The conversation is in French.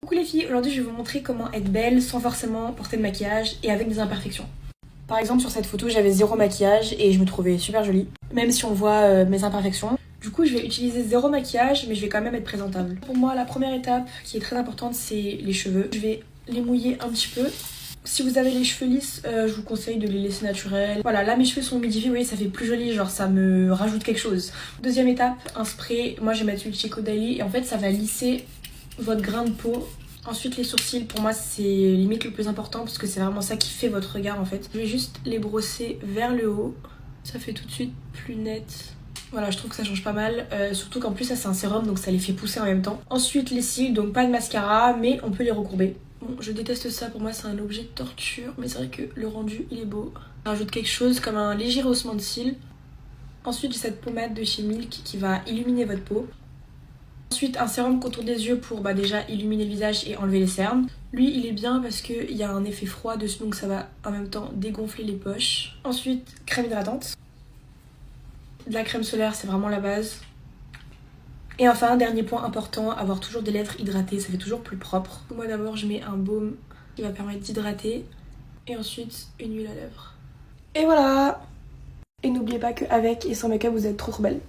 Coucou les filles, aujourd'hui je vais vous montrer comment être belle sans forcément porter de maquillage et avec des imperfections. Par exemple sur cette photo j'avais zéro maquillage et je me trouvais super jolie, même si on voit mes imperfections. Du coup je vais utiliser zéro maquillage mais je vais quand même être présentable. Pour moi la première étape qui est très importante c'est les cheveux. Je vais les mouiller un petit peu. Si vous avez les cheveux lisses, je vous conseille de les laisser naturels. Voilà, là mes cheveux sont humidifiés, vous voyez, ça fait plus joli, genre ça me rajoute quelque chose. Deuxième étape, un spray. Moi je vais mettre celui de Chico Daily et en fait ça va lisser votre grain de peau. Ensuite les sourcils, pour moi c'est limite le plus important parce que c'est vraiment ça qui fait votre regard en fait. Je vais juste les brosser vers le haut, ça fait tout de suite plus net. Voilà, je trouve que ça change pas mal, surtout qu'en plus ça c'est un sérum donc ça les fait pousser en même temps. Ensuite les cils, donc pas de mascara mais on peut les recourber. Bon, je déteste ça, pour moi c'est un objet de torture, mais c'est vrai que le rendu il est beau. Je rajoute quelque chose comme un léger rehaussement de cils. Ensuite j'ai cette pommade de chez Milk qui va illuminer votre peau. Ensuite un sérum contour des yeux pour déjà illuminer le visage et enlever les cernes. Lui il est bien parce qu'il y a un effet froid dessus donc ça va en même temps dégonfler les poches. Ensuite crème hydratante. De la crème solaire c'est vraiment la base. Et enfin, dernier point important, avoir toujours des lèvres hydratées, ça fait toujours plus propre. Moi d'abord je mets un baume qui va permettre d'hydrater et ensuite une huile à lèvres. Et voilà. Et n'oubliez pas qu'avec et sans make-up vous êtes trop belle.